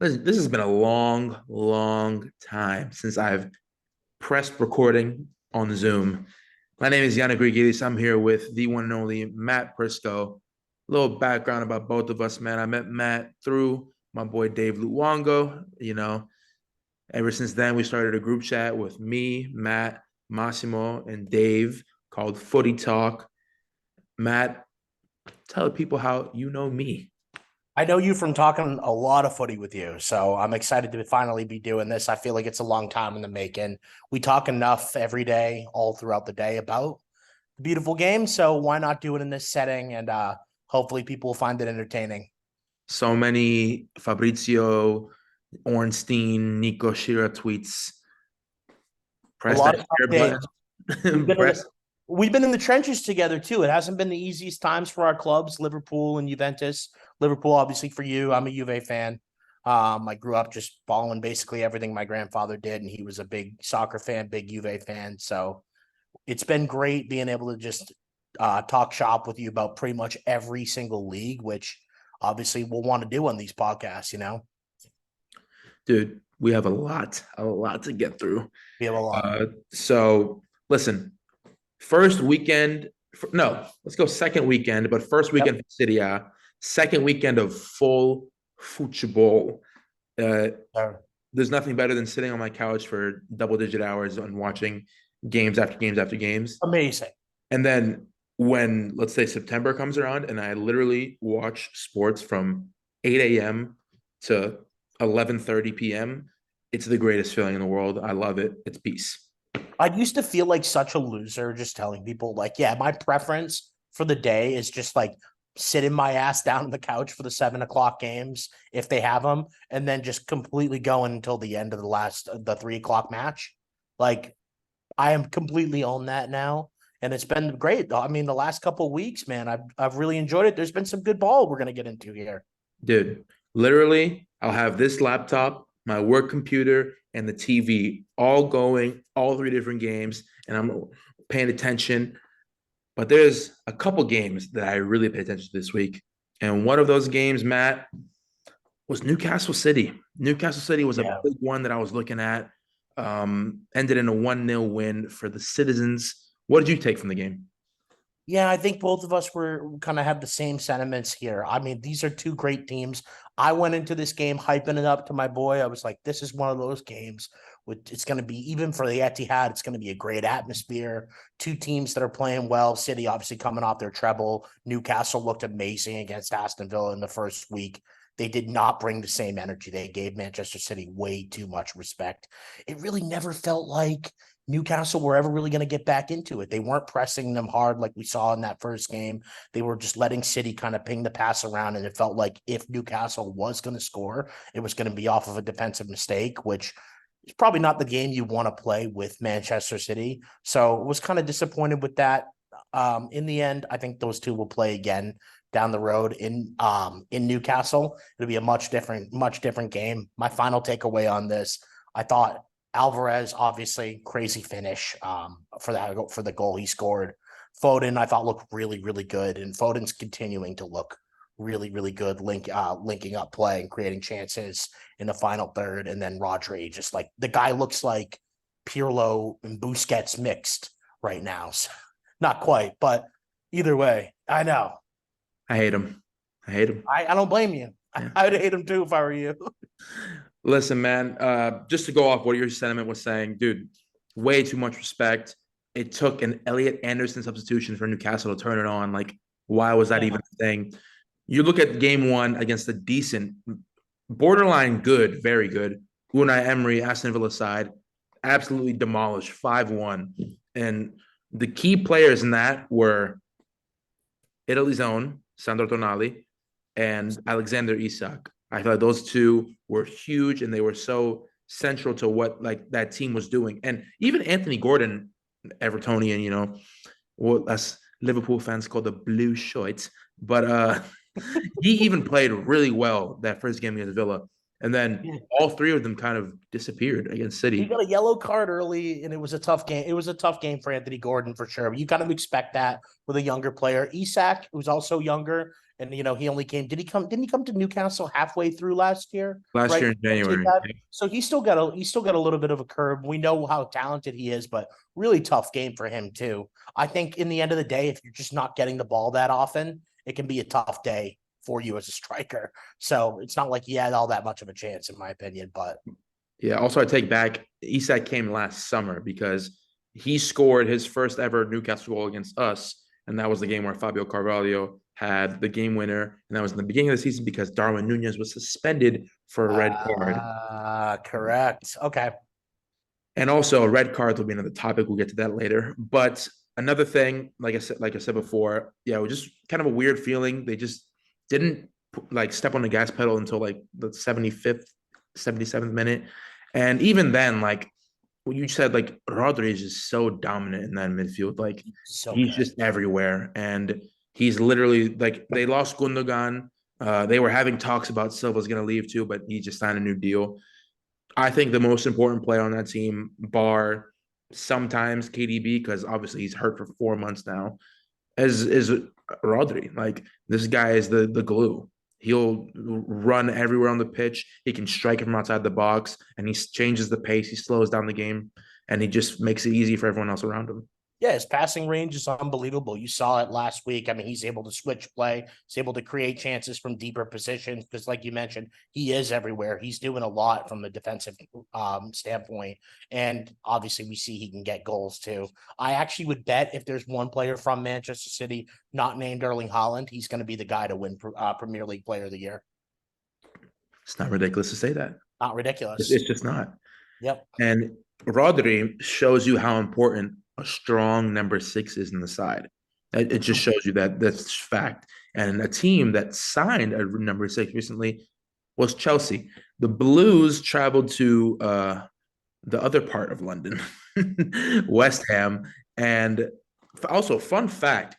Listen, this has been a long, long time since I've pressed recording on Zoom. My name is Yanni. I'm here with the one and only Matt Prisco. A little background about both of us, man. I met Matt through my boy Dave Luongo. Ever since then, we started a group chat with me, Matt, Massimo, and Dave called Footy Talk. Matt, tell the people how you know me. I know you from talking a lot of footy with you, so I'm excited to finally be doing this. I feel like it's a long time in the making. We talk enough every day, all throughout the day about the beautiful game, so why not do it in this setting? And hopefully, people will find it entertaining. So many Fabrizio Ornstein, Nico Shira tweets. A Press that lot of tough share days. We've button. been in Press. the, we've been in the trenches together too. It hasn't been the easiest times for our clubs, Liverpool and Juventus. Liverpool, obviously, for you. I'm a Juve fan. I grew up just following basically everything my grandfather did, and he was a big soccer fan, big Juve fan. So it's been great being able to just talk shop with you about pretty much every single league, which obviously we'll want to do on these podcasts. Dude, we have a lot to get through. We have a lot. So listen, first weekend, no, let's go second weekend, but first weekend Yep. for City A, second weekend of full football. Uh, there's nothing better than sitting on my couch for double-digit hours and watching games after games after games. Amazing. And then when, let's say, September comes around and I literally watch sports from 8 a.m. to 11:30 p.m., it's the greatest feeling in the world. I love it. It's peace. I used to feel like such a loser just telling people, like, yeah, my preference for the day is just like sitting my ass down on the couch for the 7 o'clock games if they have them, and then just completely going until the end of the 3 o'clock match. Like, I am completely on that now. And it's been great. I mean, the last couple of weeks, man, I've really enjoyed it. There's been some good ball we're gonna get into here. Dude, literally, I'll have this laptop, my work computer, and the TV all going, all three different games, and I'm paying attention. But there's a couple games that I really pay attention to this week. And one of those games, Matt, was Newcastle City. Newcastle City was a Yeah. big one that I was looking at. Ended in a 1-0 win for the Citizens. What did you take from the game? Yeah, I think both of us were kind of have the same sentiments here. I mean, these are two great teams. I went into this game hyping it up to my boy. I was like, this is one of those games with it's going to be even for the Etihad, it's going to be a great atmosphere. Two teams that are playing well. City obviously coming off their treble. Newcastle looked amazing against Aston Villa in the first week. They did not bring the same energy. They gave Manchester City way too much respect. It really never felt like Newcastle were ever really going to get back into it. They weren't pressing them hard like we saw in that first game. They were just letting City kind of ping the pass around. And it felt like if Newcastle was going to score, it was going to be off of a defensive mistake, which is probably not the game you want to play with Manchester City. So was kind of disappointed with that. In the end, I think those two will play again down the road in Newcastle. It'll be a much different game. My final takeaway on this, I thought Alvarez, obviously, crazy finish for the goal he scored. Foden, I thought looked really, really good, and Foden's continuing to look really, really good, linking up play and creating chances in the final third. And then Rodri, just like the guy looks like Pirlo and Busquets mixed right now. So, not quite, but either way, I know. I hate him. I hate him. I don't blame you. Yeah. I would hate him too if I were you. Listen, man, just to go off what your sentiment was saying, dude, way too much respect. It took an Elliot Anderson substitution for Newcastle to turn it on. Like, why was that Yeah. even a thing? You look at game one against a decent, borderline good, very good, Unai Emery, Aston Villa side, absolutely demolished 5-1. And the key players in that were Italy's own Sandro Tonali and Alexander Isak. I feel like those two were huge and they were so central to what like that team was doing. And even Anthony Gordon, Evertonian, what us Liverpool fans call the blue shorts, but he even played really well that first game against Villa. And then all three of them kind of disappeared against He City. got a yellow card early, and it was a tough game. It was a tough game for Anthony Gordon for sure. But you kind of expect that with a younger player. Isak, who's also younger, And he only came. Didn't he come to Newcastle halfway through last year? Last Right. year in January. So he's still got a little bit of a curve. We know how talented he is, but really tough game for him too. I think in the end of the day, if you're just not getting the ball that often, it can be a tough day for you as a striker. So it's not like he had all that much of a chance, in my opinion. But Yeah. Also, I take back Isak came last summer because he scored his first ever Newcastle goal against us, and that was the game where Fabio Carvalho had the game winner, and that was in the beginning of the season because Darwin Nunez was suspended for a red card. correct. Okay. And also, red cards will be another topic. We'll get to that later. But another thing, like I said before, yeah, it was just kind of a weird feeling. They just didn't like step on the gas pedal until like the 75th, 77th minute. And even then, like what you said, like Rodri is just so dominant in that midfield. Like So he's good. just everywhere. And he's literally like they lost Gundogan. They were having talks about Silva's going to leave too, but he just signed a new deal. I think the most important player on that team, bar sometimes KDB, because obviously he's hurt for 4 months now, is Rodri. Like this guy is the glue. He'll run everywhere on the pitch. He can strike it from outside the box, and he changes the pace. He slows down the game, and he just makes it easy for everyone else around him. Yeah, his passing range is unbelievable. You saw it last week. I mean, he's able to switch play. He's able to create chances from deeper positions because, like you mentioned, he is everywhere. He's doing a lot from the defensive standpoint, and obviously, we see he can get goals too. I actually would bet if there's one player from Manchester City not named Erling Haaland, he's going to be the guy to win Premier League Player of the Year. It's not ridiculous to say that. Not It's ridiculous. just not. Yep. And Rodri shows you how important a strong number six is in the side. It just shows you that that's fact. And a team that signed a number six recently was Chelsea. The Blues traveled to the other part of London, West Ham. And also, fun fact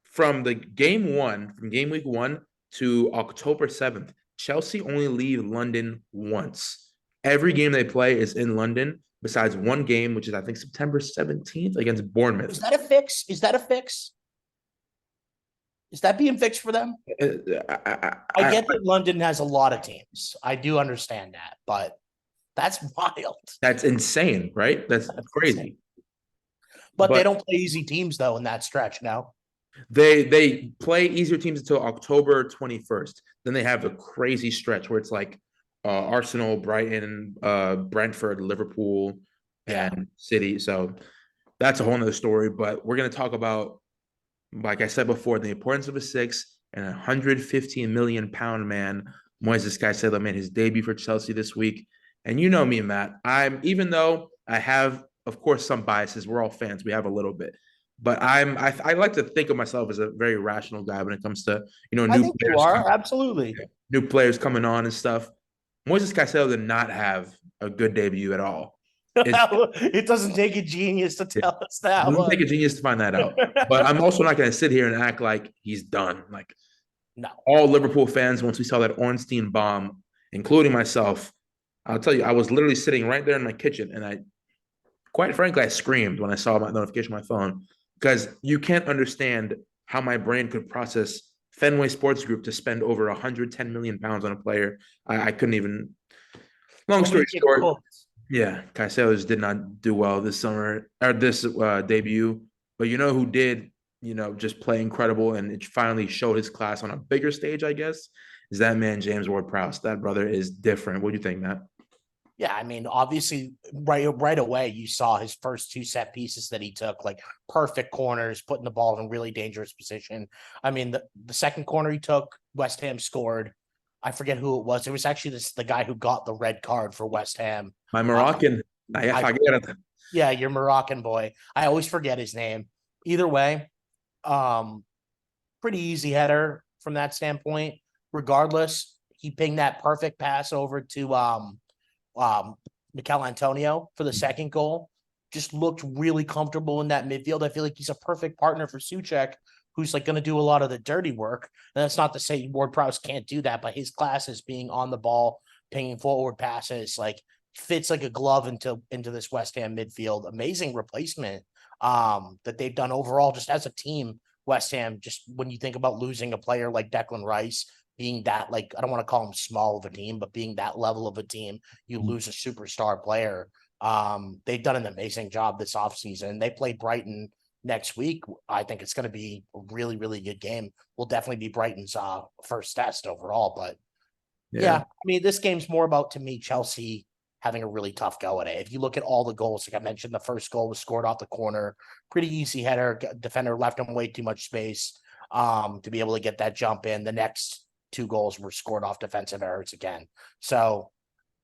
from the from game week 1 to October 7th, Chelsea only leave London once. Every game they play is in London, besides one game, which is I think September 17th against Bournemouth. Is that a fix? Is that a fix? Is that being fixed for them? I get that London has a lot of teams. I do understand that, but that's wild. That's insane, right? That's crazy. Insane. But they don't play easy teams though in that stretch now. They play easier teams until October 21st. Then they have a crazy stretch where it's like Arsenal, Brighton, Brentford, Liverpool, and City. So that's a whole nother story. But we're going to talk about, like I said before, the importance of a six and a 115 million pound man. Moises Caicedo made his debut for Chelsea this week. And you know me, Matt. Even though I have, of course, some biases, we're all fans. We have a little bit. But I like to think of myself as a very rational guy when it comes to I think you are absolutely new players coming on and stuff. Moises Caicedo did not have a good debut at all. It doesn't take a genius to tell us that. It doesn't take a genius to find that out. But I'm also not going to sit here and act like he's done. Like no, all Liverpool fans, once we saw that Ornstein bomb, including myself, I'll tell you, I was literally sitting right there in my kitchen, and quite frankly, I screamed when I saw my notification on my phone because you can't understand how my brain could process Fenway Sports Group to spend over 110 million pounds on a player. I couldn't even. Long story short, yeah, Caicedo just did not do well this summer or this debut. But you know who did? Just play incredible, and it finally showed his class on a bigger stage. I guess is that man James Ward-Prowse. That brother is different. What do you think, Matt? Yeah, I mean, obviously, right away, you saw his first two set pieces that he took, like perfect corners, putting the ball in really dangerous position. I mean, the second corner he took, West Ham scored. I forget who it was. It was actually the guy who got the red card for West Ham. My Moroccan. Yeah, your Moroccan boy. I always forget his name. Either way, pretty easy header from that standpoint. Regardless, he pinged that perfect pass over to Mikel Antonio for the second goal. Just looked really comfortable in that midfield. I feel like he's a perfect partner for Souček, who's like going to do a lot of the dirty work. And that's not to say Ward-Prowse can't do that, but his class is being on the ball, pinging forward passes, like fits like a glove into this West Ham midfield. Amazing replacement that they've done overall just as a team West Ham, just when you think about losing a player like Declan Rice, being that, like, I don't want to call him small of a team, but being that level of a team, you lose a superstar player. They've done an amazing job this offseason. They play Brighton next week. I think it's going to be a really, really good game. Will definitely be Brighton's first test overall. But yeah, I mean, this game's more about, to me, Chelsea having a really tough go at it. If you look at all the goals, like I mentioned, the first goal was scored off the corner, pretty easy header. Defender left him way too much space to be able to get that jump in. The next two goals were scored off defensive errors again. So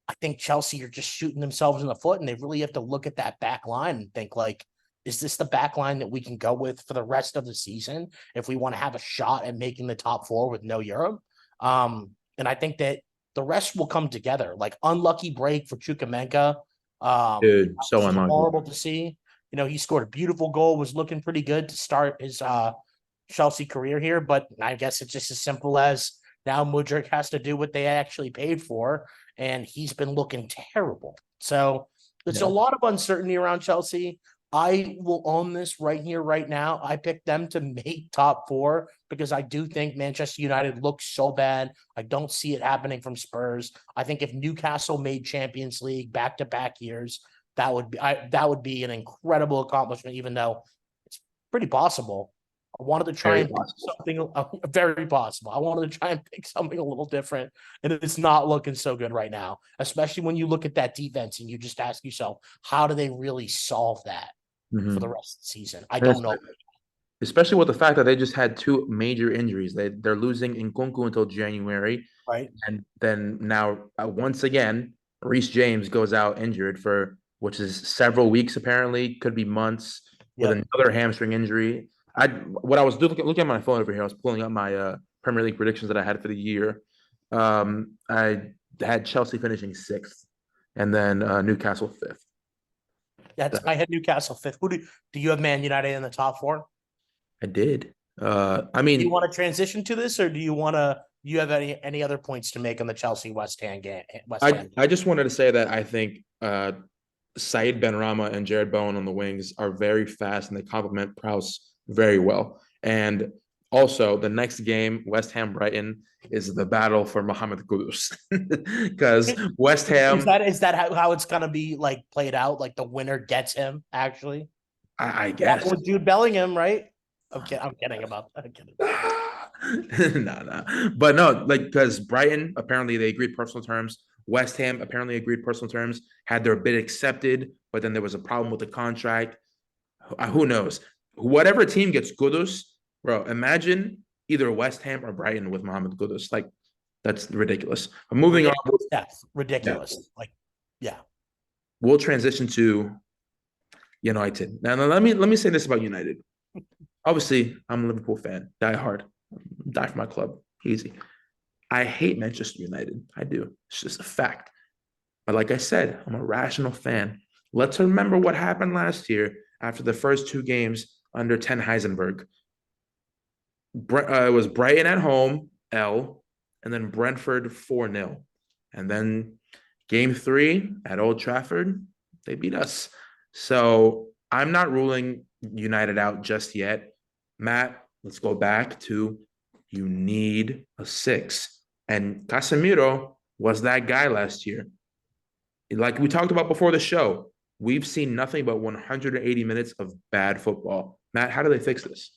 I think Chelsea are just shooting themselves in the foot, and they really have to look at that back line and think, like, is this the back line that we can go with for the rest of the season if we want to have a shot at making the top four with no Europe? And I think that the rest will come together. Like, unlucky break for Chukwuemeka. Dude, so Just unlucky. horrible to see. You know, he scored a beautiful goal, was looking pretty good to start his Chelsea career here, but I guess it's just as simple as now Mudryk has to do what they actually paid for, and he's been looking terrible. So there's a lot of uncertainty around Chelsea. I will own this right here, right now. I picked them to make top four because I do think Manchester United looks so bad. I don't see it happening from Spurs. I think if Newcastle made Champions League back-to-back years, that would be an incredible accomplishment, even though it's pretty possible. I wanted to try Very and pick possible. something very possible. I wanted to try and pick something a little different, and it's not looking so good right now, especially when you look at that defense and you just ask yourself, how do they really solve that for the Mhm. rest of the season? I And don't know. especially with the fact that they just had two major injuries. They're losing Nkunku until January, Right? and then now once again, Reece James goes out injured for which is several weeks apparently, could be months with Yep. another hamstring injury. What I was looking at my phone over here, I was pulling up my Premier League predictions that I had for the year. I had Chelsea finishing sixth, and then Newcastle fifth. I had Newcastle fifth. Do you have Man United in the top four? I did. I Do you mean, want to transition to this, or do you have any other points to make on the Chelsea West Ham game? West Ham. I just wanted to say that I think Said Benrahma and Jared Bowen on the wings are very fast and they complement Prowse very well. And also, the next game, West Ham Brighton, is the battle for Mohamed Kudus because West Is Ham, that how it's gonna be, like, played out? Like, the winner gets him, actually. I It guess. happened with Jude Bellingham, right? Okay, I'm kidding about that. I'm kidding. No. But no, like because Brighton apparently they agreed personal terms. West Ham apparently agreed personal terms, had their bid accepted, but then there was a problem with the contract. Who knows? Whatever team gets Kudus, bro, imagine either West Ham or Brighton with Mohamed Kudus. Like, that's ridiculous. But moving on, yeah, Ridiculous. Like, yeah. we'll transition to United. Now, let me say this about United. Obviously, I'm a Liverpool fan, die hard, die for my club, easy. I hate Manchester United. I do. It's just a fact. But like I said, I'm a rational fan. Let's remember what happened last year after the first two games under Ten Heisenberg. It was Brighton at home, L, and then Brentford 4-0. And then game three at Old Trafford, they beat us. So I'm not ruling United out just yet. Matt, let's go back to you need a six. And Casemiro was that guy last year. Like we talked about before the show, we've seen nothing but 180 minutes of bad football. Matt, how do they fix this?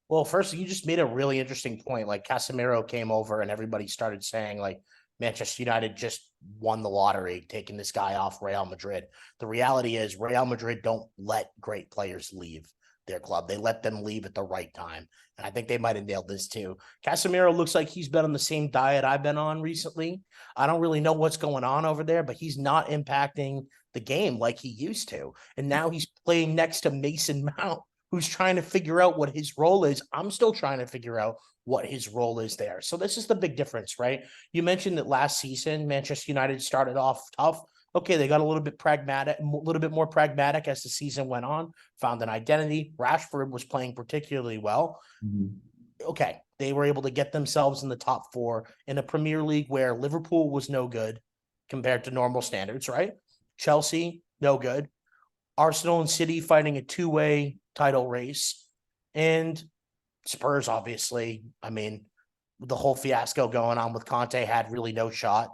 Well, first, you just made a really interesting point. Like, Casemiro came over and everybody started saying, like, Manchester United just won the lottery, taking this guy off Real Madrid. The reality is Real Madrid don't let great players leave their club. They let them leave at the right time. And I think they might have nailed this too. Casemiro looks like he's been on the same diet I've been on recently. I don't really know what's going on over there, but he's not impacting the game like he used to. And now he's playing next to Mason Mount, who's trying to figure out what his role is. I'm still trying to figure out what his role is there. So this is the big difference, right? You mentioned that last season, Manchester United started off tough. Okay, they got a little bit pragmatic, a little bit more pragmatic as the season went on, found an identity. Rashford was playing particularly well. Mhm. Okay, they were able to get themselves in the top four in a Premier League where Liverpool was no good compared to normal standards, right? Chelsea, no good. Arsenal and City fighting a two-way title race. And Spurs, obviously. I mean, the whole fiasco going on with Conte had really no shot.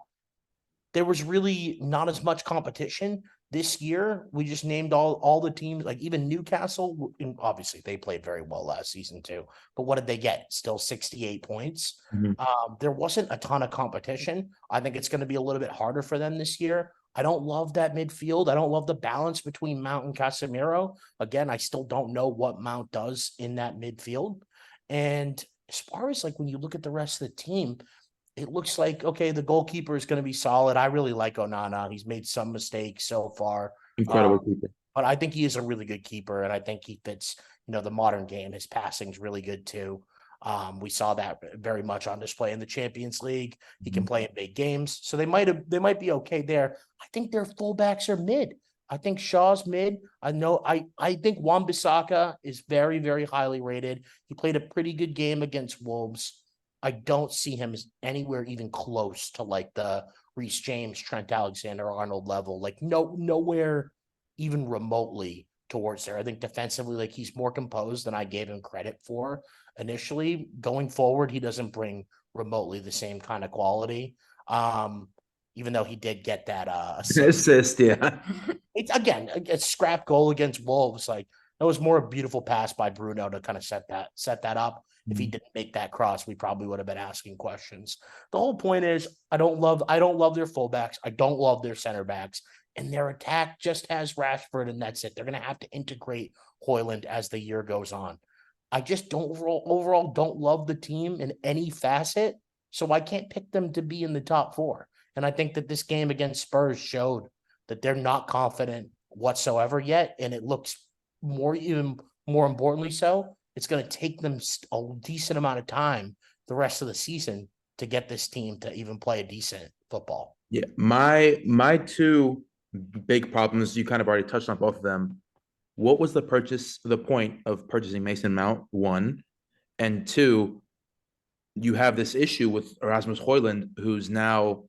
There was really not as much competition this year. We just named all the teams, like even Newcastle. Obviously, they played very well last season too. But what did they get? Still 68 points. Mhm. There wasn't a ton of competition. I think it's going to be a little bit harder for them this year. I don't love that midfield. I don't love the balance between Mount and Casemiro. Again, I still don't know what Mount does in that midfield. And as far as like when you look at the rest of the team, it looks like okay, the goalkeeper is going to be solid. I really like Onana. He's made some mistakes so far, uh, Incredible keeper. but I think he is a really good keeper, and I think he fits the modern game. His passing's really good too. We saw that very much on display in the Champions League. He can Mhm. play in big games, so they might be okay there. I think their fullbacks are mid. I think Shaw's mid. I think Wan-Bissaka is very, very highly rated. He played a pretty good game against Wolves. I don't see him as anywhere even close to like the Reece James, Trent Alexander-Arnold level. Like nowhere even remotely towards there. I think defensively, like he's more composed than I gave him credit for initially. Going forward, he doesn't bring remotely the same kind of quality. Even though he did get that assist. Assist, yeah. It's again a scrap goal against Wolves. Like that was more a beautiful pass by Bruno to kind of set that up. If he Mhm. didn't make that cross, we probably would have been asking questions. The whole point is I don't love their fullbacks. I don't love their center backs. And their attack just has Rashford, and that's it. They're gonna have to integrate Hoyland as the year goes on. I just don't overall don't love the team in any facet. So I can't pick them to be in the top four. And I think that this game against Spurs showed that they're not confident whatsoever yet. And it looks even more importantly so, it's going to take them a decent amount of time the rest of the season to get this team to even play a decent football. Yeah, my two big problems, you kind of already touched on both of them. What was the point of purchasing Mason Mount? One, and two, you have this issue with Erasmus Hoyland, who's now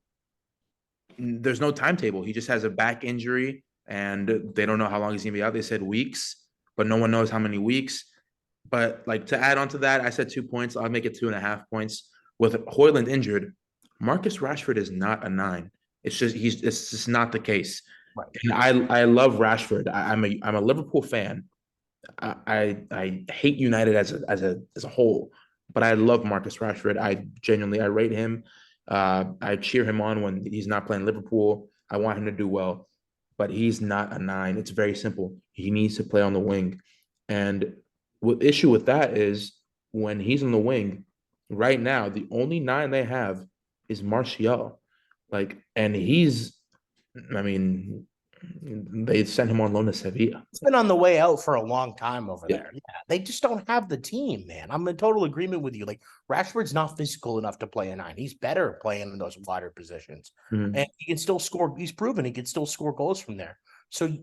there's no timetable. He just has a back injury, and they don't know how long he's gonna be out. They said weeks, but no one knows how many weeks. But like to add on to that, I said 2 points. I'll make it 2.5 points. With Hoyland injured, Marcus Rashford is not a nine. It's just not the case. Right. And I love Rashford. I'm a Liverpool fan. I hate United as a whole, but I love Marcus Rashford. I rate him. I cheer him on when he's not playing Liverpool. I want him to do well, but he's not a nine. It's very simple. He needs to play on the wing, and the issue with that is when he's on the wing right now, the only nine they have is Martial, like, and he's. I mean, they sent him on loan to Sevilla. It's been on the way out for a long time over Yeah. there. Yeah, they just don't have the team, man. I'm in total agreement with you. Like Rashford's not physical enough to play a nine. He's better playing in those wider positions, and Mhm. he can still score. He's proven he can still score goals from there. So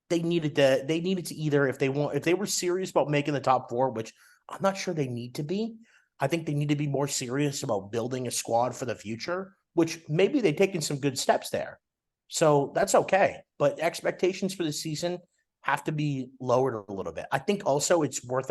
they needed to either if they were serious about making the top four, which I'm not sure they need to be. I think they need to be more serious about building a squad for the future, which maybe they've taken some good steps there. So that's okay. But expectations for the season have to be lowered a little bit. I think also it's worth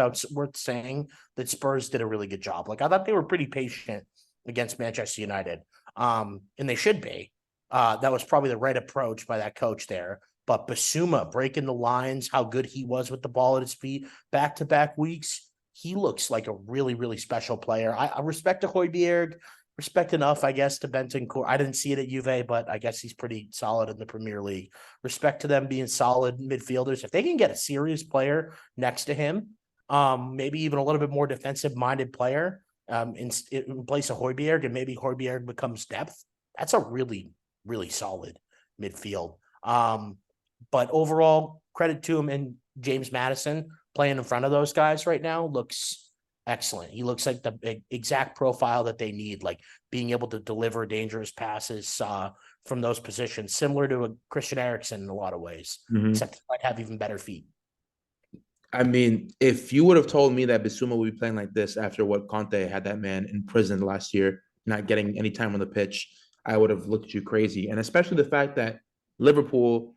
saying that Spurs did a really good job. Like I thought they were pretty patient against Manchester United. And they should be. That was probably the right approach by that coach there. But Basuma breaking the lines, how good he was with the ball at his feet, back to back weeks, he looks like a really, really special player. I respect to Højbjerg, respect enough, I guess, to Bentancur. I didn't see it at Juve, but I guess he's pretty solid in the Premier League. Respect to them being solid midfielders. If they can get a serious player next to him, maybe even a little bit more defensive-minded player in place of Højbjerg, and maybe Højbjerg becomes depth, that's a really, really solid midfield. But overall, credit to him and James Madison playing in front of those guys right now looks excellent. He looks like the exact profile that they need, like being able to deliver dangerous passes from those positions, similar to a Christian Eriksen in a lot of ways, Mhm. except he might have even better feet. I mean, if you would have told me that Bissouma would be playing like this after what Conte had that man in prison last year, not getting any time on the pitch, I would have looked at you crazy. And especially the fact that Liverpool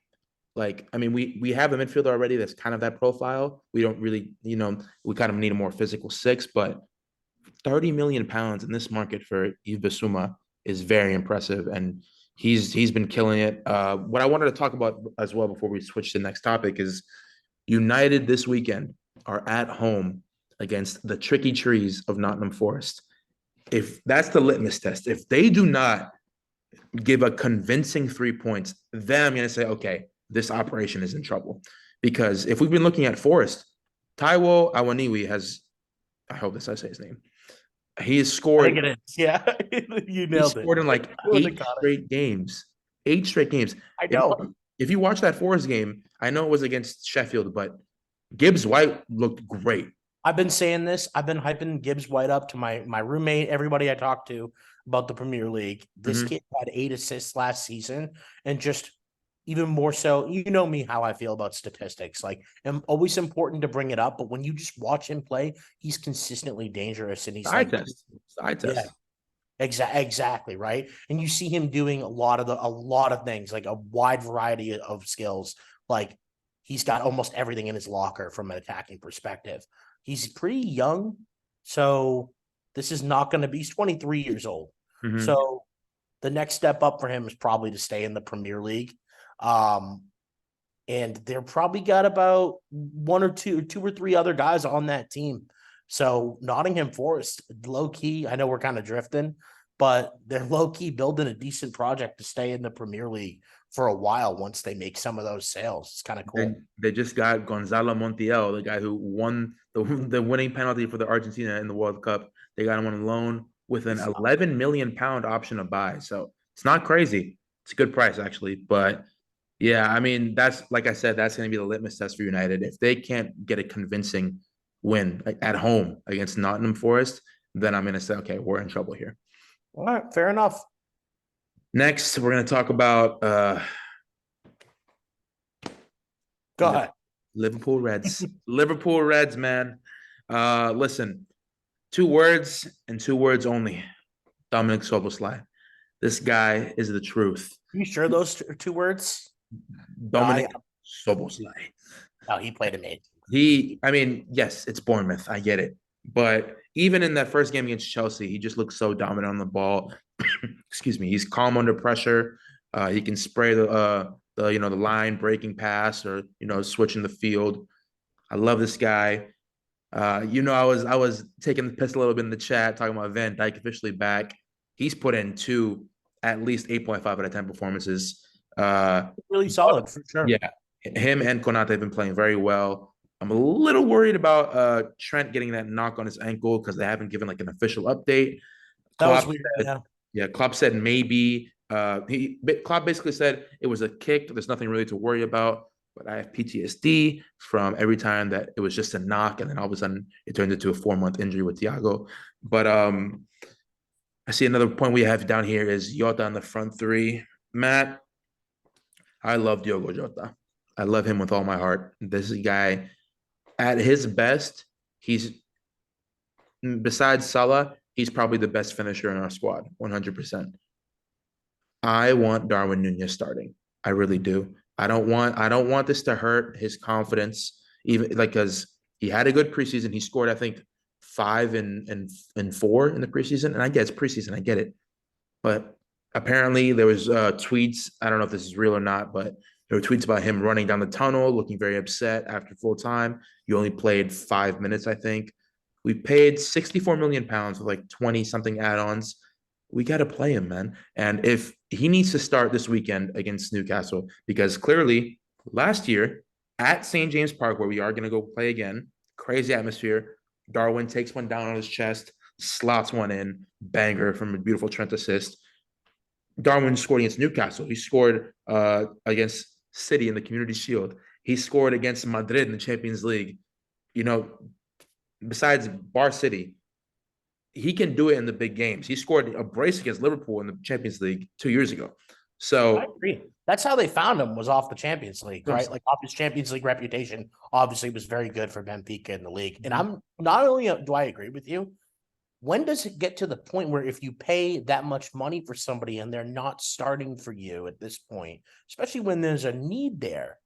Like, I mean, we have a midfielder already that's kind of that profile. We don't really, we kind of need a more physical six, but 30 million pounds in this market for Yves Bissouma is very impressive, and he's been killing it. What I wanted to talk about as well before we switch to the next topic is United this weekend are at home against the tricky trees of Nottingham Forest. If that's the litmus test, if they do not give a convincing 3 points, then I'm going to say, okay, this operation is in trouble. Because if we've been looking at Forest, Taiwo Awaniwi has, I hope this I say his name, he has I think scored, it is. Yeah, you he nailed it. scored in like I would have eight got it. straight games. Eight straight games. I If know. if you watch that Forest game, I know it was against Sheffield, but Gibbs White looked great. I've been saying this. I've been hyping Gibbs White up to my roommate, everybody I talked to about the Premier League. This Mhm. kid had 8 assists last season, and just even more so, you know me how I feel about statistics. Like, I'm always important to bring it up, but when you just watch him play, he's consistently dangerous, and he's Side like, test. Side yeah, test. exactly, right. And you see him doing a lot of things, like a wide variety of skills. Like, he's got almost everything in his locker from an attacking perspective. He's pretty young, so this is not going to be. He's 23 years old, Mhm. so the next step up for him is probably to stay in the Premier League. Um, and they're probably got about two or three other guys on that team. So Nottingham Forest, low key, I know we're kind of drifting, but they're low key building a decent project to stay in the Premier League for a while once they make some of those sales. It's kind of cool. And they just got Gonzalo Montiel, the guy who won the winning penalty for the Argentina in the World Cup. They got him on loan with an 11 million pound option to buy. So it's not crazy. It's a good price actually. But yeah, I mean, that's like I said, that's going to be the litmus test for United. If they can't get a convincing win at home against Nottingham Forest, then I'm going to say, okay, we're in trouble here. All right, fair enough. Next, we're going to talk about Go ahead. Liverpool Reds. Liverpool Reds, man. Listen, 2 words and 2 words only. Dominic Soboslai. This guy is the truth. You sure those two words? No, Dominic Soboslai. no, he played amazing. I mean, yes, it's Bournemouth. I get it. But even in that first game against Chelsea, he just looked so dominant on the ball. Excuse me. He's calm under pressure. He can spray the line breaking pass or switching the field. I love this guy. I was taking the piss a little bit in the chat talking about Van Dijk officially back. He's put in two at least 8.5 out of 10 performances. Really solid for sure. Yeah, him and Konate have been playing very well. I'm a little worried about Trent getting that knock on his ankle because they haven't given like an official update. That was Klopp weird. said, Yeah. yeah, Klopp said maybe. Klopp basically said it was a kick. There's nothing really to worry about. But I have PTSD from every time that it was just a knock, and then all of a sudden it turned into a 4 month injury with Thiago. But I see another point we have down here is Jota on the front three. Matt, I love Diogo Jota. I love him with all my heart. This guy, at his best, he's besides Salah, he's probably the best finisher in our squad, 100%. I want Darwin Nunez starting. I really do. I don't want this to hurt his confidence, even like because he had a good preseason. He scored, I think, 5 and 4 in the preseason. And I get it's preseason, I get it. But apparently there was tweets. I don't know if this is real or not, but there were tweets about him running down the tunnel, looking very upset after full time. You only played 5 minutes, I think. We paid 64 million pounds with like 20 something add-ons. We got to play him, man. And if he needs to start this weekend against Newcastle, because clearly last year at St. James Park, where we are going to go play again, crazy atmosphere. Darwin takes one down on his chest, slots one in, banger from a beautiful Trent assist. Darwin scored against Newcastle. He scored against City in the Community Shield. He scored against Madrid in the Champions League. You know, besides Bar City, he can do it in the big games. He scored a brace against Liverpool in the Champions League 2 years ago. I So, agree. That's how they found him, was off the Champions League, right? Like, off his Champions League reputation, obviously was very good for Benfica in the league. And I'm not only do I agree with you, when does it get to the point where if you pay that much money for somebody and they're not starting for you at this point, especially when there's a need there?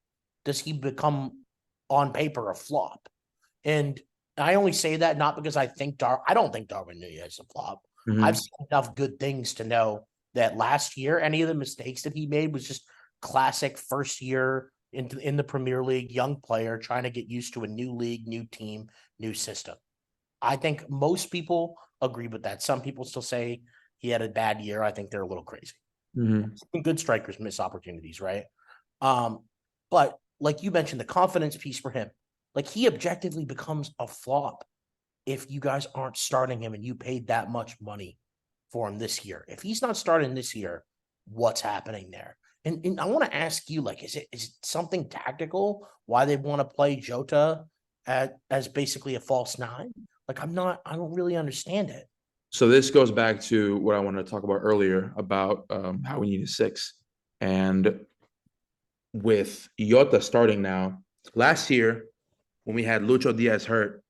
does he become on paper a flop? And I only say that not because I don't think Darwin Nunez is a flop. I've Mhm. seen enough good things to know that last year, any of the mistakes that he made was just classic first year in the Premier League, young player trying to get used to a new league, new team, new system. I think most people agree with that. Some people still say he had a bad year. I think they're a little crazy. Mhm. Good strikers miss opportunities, right? Um, but like you mentioned, the confidence piece for him, like he objectively becomes a flop if you guys aren't starting him and you paid that much money for him this year. If he's not starting this year, what's happening there? And I want to ask you, like, is it something tactical why they want to play Jota as basically a false nine? Like, I don't really understand it. So this goes back to what I wanted to talk about earlier about how we need a six. And with Iota starting now, last year when we had Lucho Diaz hurt,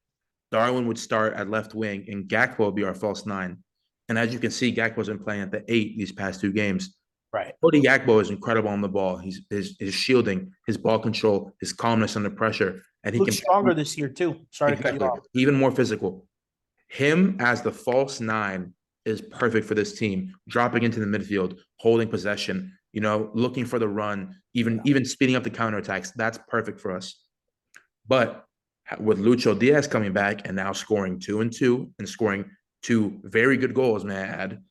Darwin would start at left wing and Gakpo would be our false nine. And as you can see, Gakpo's been playing at the 8 these past 2 games. Right. Cody Gakpo is incredible on the ball. He's his shielding, his ball control, his calmness under pressure, and he Looks can stronger this year too. Sorry to cut you exactly off. even more physical. Him as the false nine is perfect for this team. Dropping into the midfield, holding possession, looking for the run, even speeding up the counterattacks. That's perfect for us. But with Lucho Diaz coming back and now scoring 2 and 2 and scoring 2 very good goals, may I add,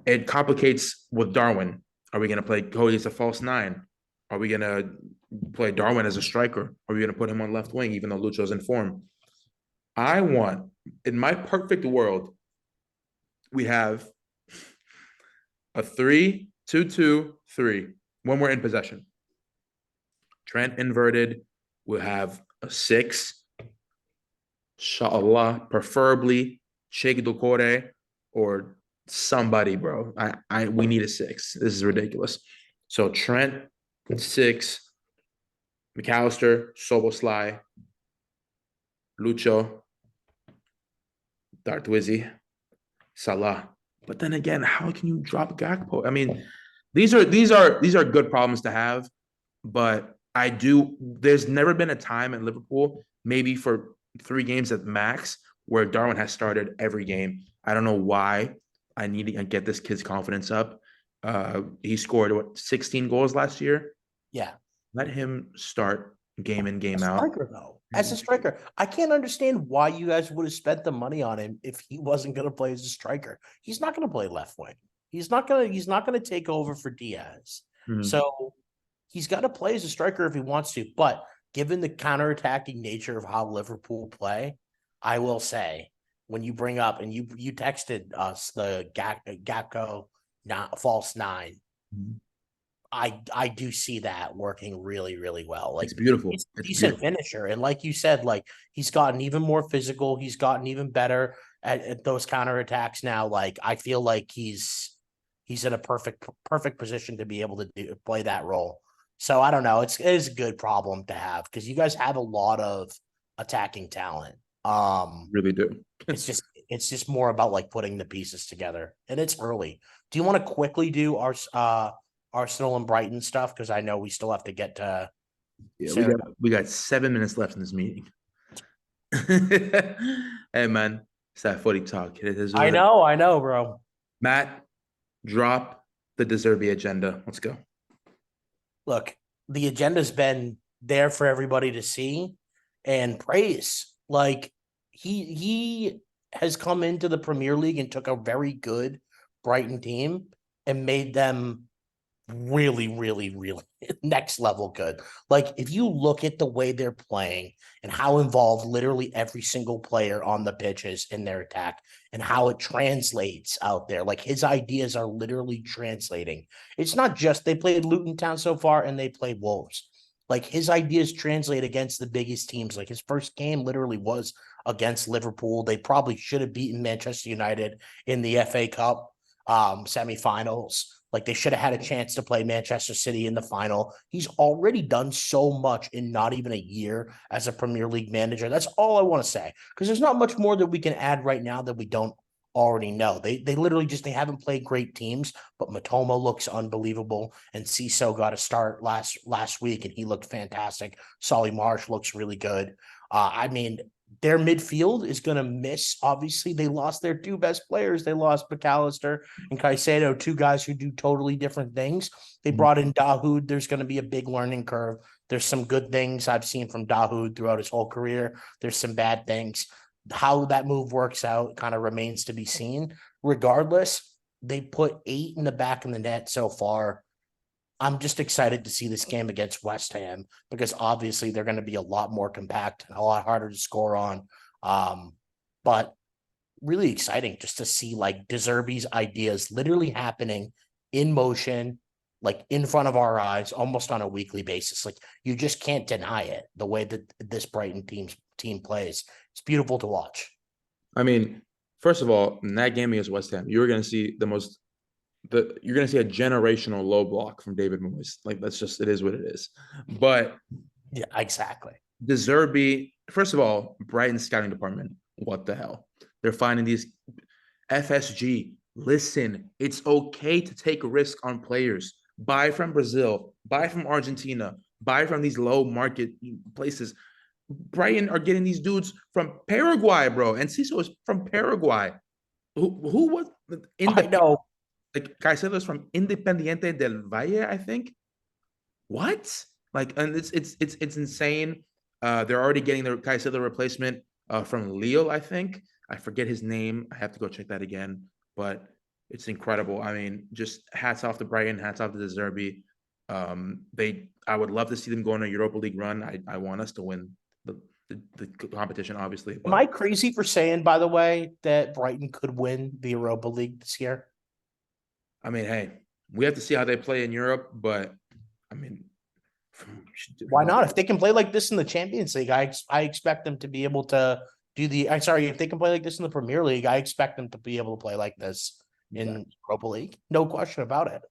it complicates with Darwin. Are we going to play Cody as a false nine? Are we going to play Darwin as a striker? Are we going to put him on left wing, even though Lucho's in form? I want, in my perfect world, we have a 3-2-2-3 when we're in possession. Trent inverted. We'll have a 6. Inshallah, preferably Sheikh Ducore or somebody, bro. We need a 6. This is ridiculous. So Trent 6, McAllister, Soboslai, Lucho, Dartwizzy, Salah. But then again, how can you drop Gakpo? I mean, these are good problems to have, but I do. There's never been a time in Liverpool, maybe for 3 games at max, where Darwin has started every game. I don't know why. I need to get this kid's confidence up. He scored 16 goals last year. Yeah. Let him start game in, A game out. striker, though. As a striker, I can't understand why you guys would have spent the money on him if he wasn't going to play as a striker. He's not going to play left wing. He's not going to take over for Diaz. Mhm. So he's got to play as a striker if he wants to. But given the counterattacking nature of how Liverpool play, I will say when you bring up and you texted us the Gakpo not false nine, Mhm. I do see that working really, really well. Like It's beautiful. he's a It's decent beautiful. finisher. And like you said, like he's gotten even more physical. He's gotten even better at those counterattacks now. Like I feel like he's in a perfect position to be able to play that role. So I don't know. It is a good problem to have because you guys have a lot of attacking talent. Really do. It's just more about like putting the pieces together. And it's early. Do you want to quickly do our Arsenal and Brighton stuff? Because I know we still have to get to Yeah, we Sarah. got 7 minutes left in this meeting. Hey man, it's that footy talk. It is what it is. I know, bro. Matt, drop the Deserby agenda. Let's go. Look, the agenda's been there for everybody to see and praise. Like he has come into the Premier League and took a very good Brighton team and made them really, really, really next level good. Like if you look at the way they're playing and how involved literally every single player on the pitch is in their attack and how it translates out there, like his ideas are literally translating. It's not just they played Luton Town so far and they played Wolves. Like his ideas translate against the biggest teams. Like his first game literally was against Liverpool. They probably should have beaten Manchester United in the FA Cup semifinals. Like they should have had a chance to play Manchester City in the final. He's already done so much in not even a year as a Premier League manager. That's all I want to say because there's not much more that we can add right now that we don't already know. They literally just they haven't played great teams, but Matoma looks unbelievable, and Ciso got a start last week, and he looked fantastic. Solly Marsh looks really good. I mean, their midfield is going to miss. Obviously, they lost their two best players. They lost McAllister and Caicedo, two guys who do totally different things. They brought in Dahoud. There's going to be a big learning curve. There's some good things I've seen from Dahoud throughout his whole career. There's some bad things. How that move works out kind of remains to be seen. Regardless, they put 8 in the back of the net so far. I'm just excited to see this game against West Ham because obviously they're going to be a lot more compact and a lot harder to score on. But really exciting just to see like De Zerbi's ideas literally happening in motion, like in front of our eyes, almost on a weekly basis. Like you just can't deny it. The way that this Brighton team plays, it's beautiful to watch. I mean, first of all, in that game against West Ham, you're going to see you're going to see a generational low block from David Moyes. Like that's just it is what it is. But Yeah, exactly. De Zerbi, first of all, Brighton scouting department, what the hell? They're finding these FSG. Listen, it's okay to take a risk on players. Buy from Brazil, buy from Argentina, buy from these low market places. Brighton are getting these dudes from Paraguay, bro. And Ciso is from Paraguay. Who was in I the know. like Caicedo is from Independiente del Valle, I think. What? Like, and it's insane. They're already getting their Caicedo replacement from Lille, I think. I forget his name. I have to go check that again, but it's incredible. I mean, just hats off to Brighton, hats off to De Zerbi. I would love to see them go on a Europa League run. I want us to win the competition, obviously, Am but I crazy for saying, by the way, that Brighton could win the Europa League this year? I mean, hey, we have to see how they play in Europe, but I mean, Why not? If they can play like this in the Champions League, I expect them to be able to do the. I'm sorry, if they can play like this in the Premier League, I expect them to be able to play like this in Europa League. No question about it.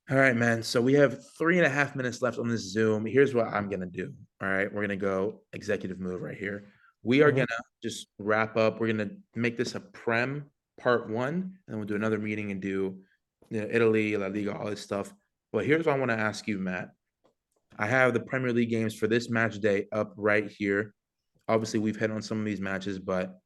all right, man. So we have 3.5 minutes left on this Zoom. Here's what I'm gonna do. All right, we're gonna go executive move right here. We are Mhm. gonna just wrap up. We're gonna make this a Prem part one, and then we'll do another meeting and do Italy, La Liga, all this stuff. But here's what I want to ask you, Matt. I have the Premier League games for this match day up right here. Obviously, we've hit on some of these matches, but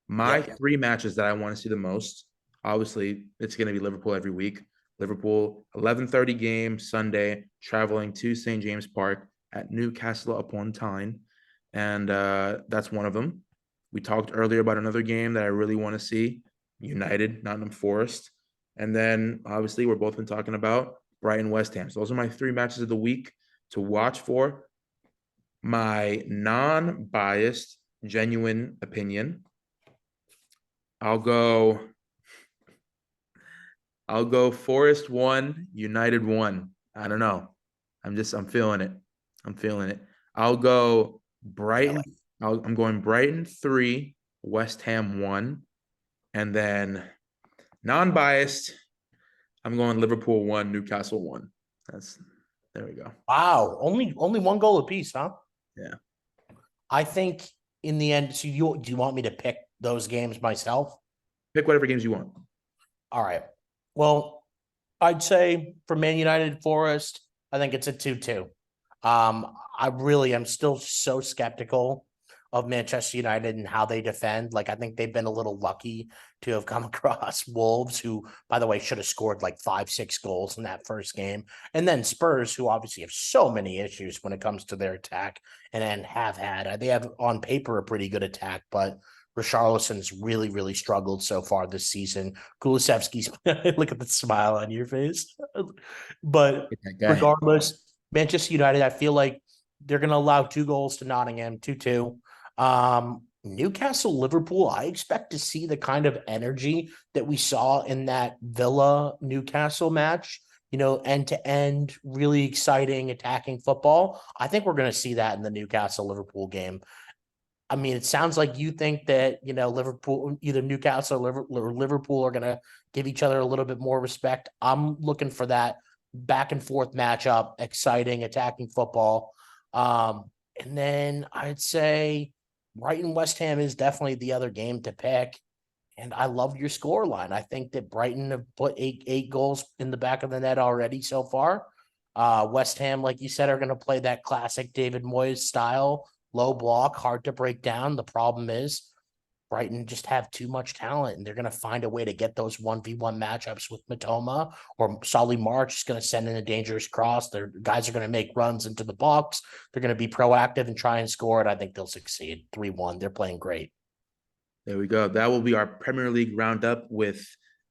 my Yep. three matches that I want to see the most, obviously, it's going to be Liverpool every week. Liverpool, 11:30 game Sunday, traveling to St. James Park at Newcastle upon Tyne. And that's one of them. We talked earlier about another game that I really want to see, United, Nottingham Forest. And then, obviously, we're both been talking about Brighton, West Ham. So those are my three matches of the week to watch for. My non-biased, genuine opinion. I'll go. I'll go Forest 1, United 1. I don't know. I'm feeling it. I'm feeling it. I'll go Brighton. Really? I'm going Brighton 3, West Ham 1. And then non-biased, I'm going Liverpool 1, Newcastle 1. There we go. Wow. Only one goal apiece, huh? Yeah. I think in the end. So do you want me to pick those games myself? Pick whatever games you want. All right. Well, I'd say for Man United Forest, I think it's a 2-2. I really am still so skeptical of Manchester United and how they defend. Like, I think they've been a little lucky to have come across Wolves, who, by the way, should have scored like 5, 6 goals in that first game. And then Spurs, who obviously have so many issues when it comes to their attack and have had. They have on paper a pretty good attack, but Richarlison's really, really struggled so far this season. Kulusevski's look at the smile on your face. But regardless, Manchester United, I feel like they're going to allow 2 goals to Nottingham, 2-2. Newcastle, Liverpool, I expect to see the kind of energy that we saw in that Villa Newcastle match. End to end, really exciting attacking football. I think we're going to see that in the Newcastle Liverpool game. I mean, it sounds like you think that, Liverpool, either Newcastle or Liverpool are going to give each other a little bit more respect. I'm looking for that back and forth matchup, exciting attacking football. And then I'd say Brighton West Ham is definitely the other game to pick. And I love your score line. I think that Brighton have put eight goals in the back of the net already so far. West Ham, like you said, are going to play that classic David Moyes style, low block, hard to break down. The problem is Brighton just have too much talent, and they're going to find a way to get those 1v1 matchups with Matoma, or Solly March is going to send in a dangerous cross. Their guys are going to make runs into the box. They're going to be proactive and try and score it. I think they'll succeed. 3-1. They're playing great. There we go. That will be our Premier League roundup with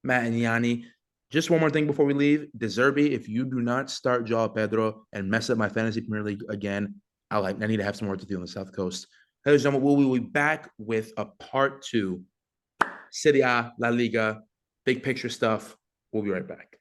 Matt and Yanni. Just one more thing before we leave. Deserby, if you do not start Joao Pedro and mess up my fantasy Premier League again, I need to have some work to do on the South Coast. Ladies and gentlemen, we will be back with a part 2. Serie A, La Liga, big picture stuff. We'll be right back.